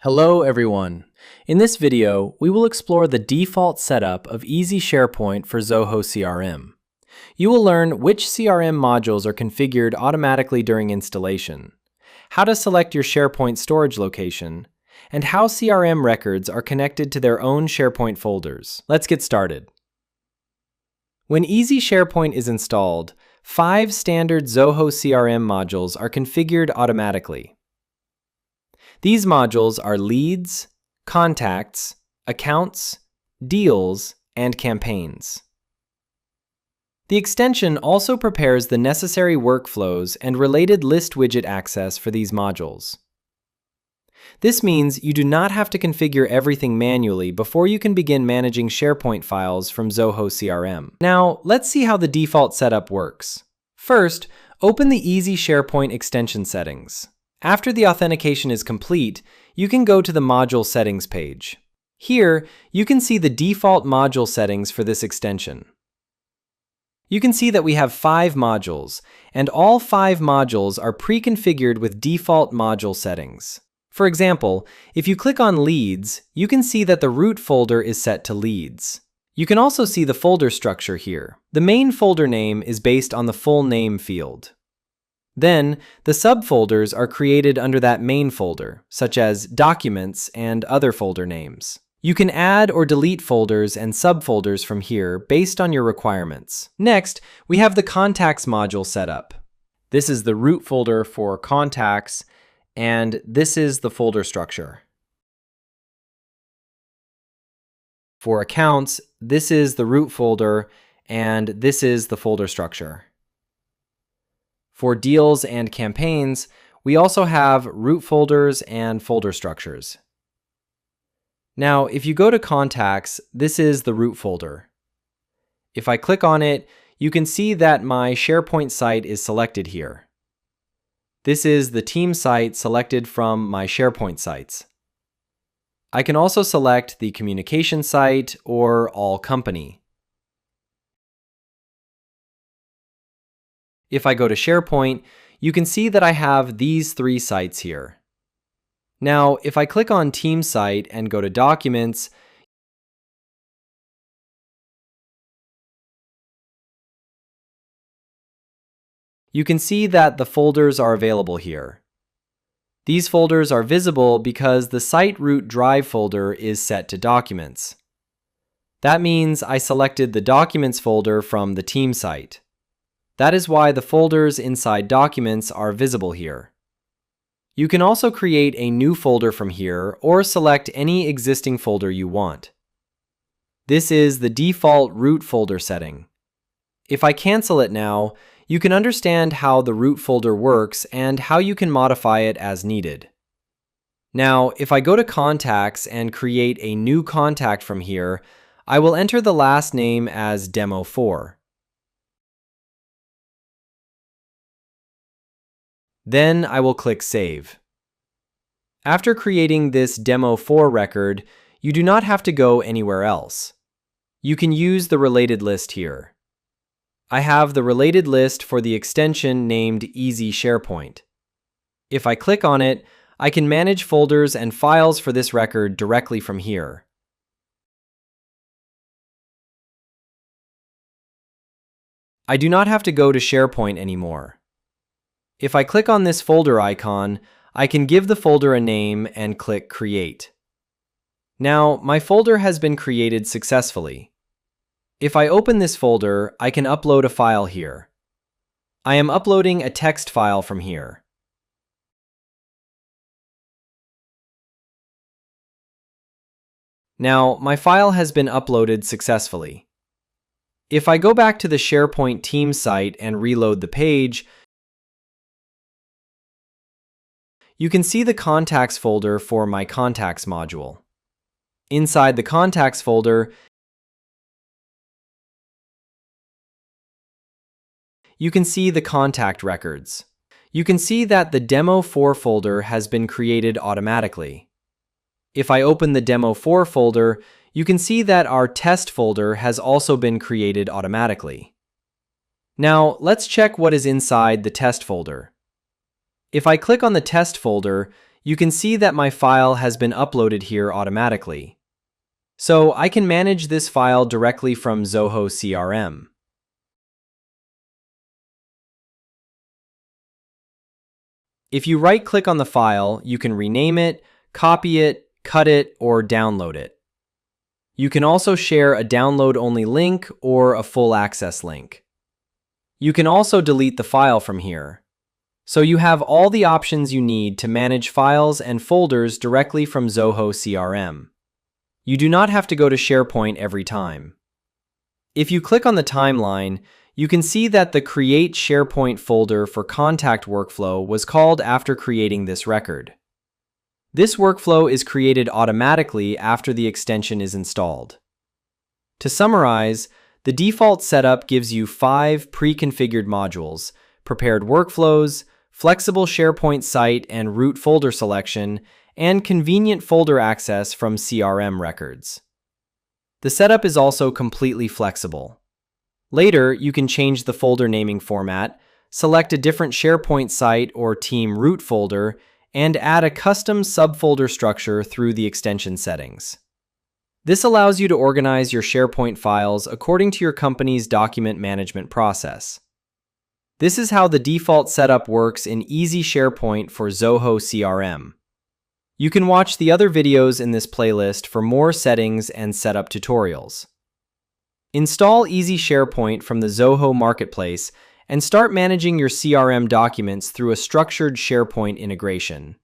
Hello everyone. In this video, we will explore the default setup of Easy SharePoint for Zoho CRM. You will learn which CRM modules are configured automatically during installation, how to select your SharePoint storage location, and how CRM records are connected to their own SharePoint folders. Let's get started. When Easy SharePoint is installed, 5 standard Zoho CRM modules are configured automatically. These modules are Leads, Contacts, Accounts, Deals, and Campaigns. The extension also prepares the necessary workflows and related list widget access for these modules. This means you do not have to configure everything manually before you can begin managing SharePoint files from Zoho CRM. Now, let's see how the default setup works. First, open the Easy SharePoint extension settings. After the authentication is complete, you can go to the Module Settings page. Here, you can see the default module settings for this extension. You can see that we have 5 modules, and all 5 modules are pre-configured with default module settings. For example, if you click on Leads, you can see that the root folder is set to Leads. You can also see the folder structure here. The main folder name is based on the full name field. Then, the subfolders are created under that main folder, such as Documents and other folder names. You can add or delete folders and subfolders from here based on your requirements. Next, we have the Contacts module set up. This is the root folder for Contacts, and this is the folder structure. For Accounts, this is the root folder, and this is the folder structure. For Deals and Campaigns, we also have root folders and folder structures. Now, if you go to Contacts, this is the root folder. If I click on it, you can see that my SharePoint site is selected here. This is the team site selected from my SharePoint sites. I can also select the communication site or all company. If I go to SharePoint, you can see that I have these 3 sites here. Now, if I click on Team Site and go to Documents, you can see that the folders are available here. These folders are visible because the site root drive folder is set to Documents. That means I selected the Documents folder from the team site. That is why the folders inside Documents are visible here. You can also create a new folder from here or select any existing folder you want. This is the default root folder setting. If I cancel it now, you can understand how the root folder works and how you can modify it as needed. Now, if I go to Contacts and create a new contact from here, I will enter the last name as Demo4. Then I will click Save. After creating this Demo4 record, you do not have to go anywhere else. You can use the related list here. I have the related list for the extension named Easy SharePoint. If I click on it, I can manage folders and files for this record directly from here. I do not have to go to SharePoint anymore. If I click on this folder icon, I can give the folder a name and click Create. Now, my folder has been created successfully. If I open this folder, I can upload a file here. I am uploading a text file from here. Now, my file has been uploaded successfully. If I go back to the SharePoint team site and reload the page, you can see the Contacts folder for my Contacts module. Inside the Contacts folder, you can see the contact records. You can see that the Demo4 folder has been created automatically. If I open the Demo4 folder, you can see that our test folder has also been created automatically. Now, let's check what is inside the test folder. If I click on the test folder, you can see that my file has been uploaded here automatically. So I can manage this file directly from Zoho CRM. If you right-click on the file, you can rename it, copy it, cut it, or download it. You can also share a download-only link or a full access link. You can also delete the file from here. So you have all the options you need to manage files and folders directly from Zoho CRM. You do not have to go to SharePoint every time. If you click on the timeline, you can see that the Create SharePoint folder for contact workflow was called after creating this record. This workflow is created automatically after the extension is installed. To summarize, the default setup gives you 5 pre-configured modules: prepared workflows, flexible SharePoint site and root folder selection, and convenient folder access from CRM records. The setup is also completely flexible. Later, you can change the folder naming format, select a different SharePoint site or team root folder, and add a custom subfolder structure through the extension settings. This allows you to organize your SharePoint files according to your company's document management process. This is how the default setup works in Easy SharePoint for Zoho CRM. You can watch the other videos in this playlist for more settings and setup tutorials. Install Easy SharePoint from the Zoho Marketplace and start managing your CRM documents through a structured SharePoint integration.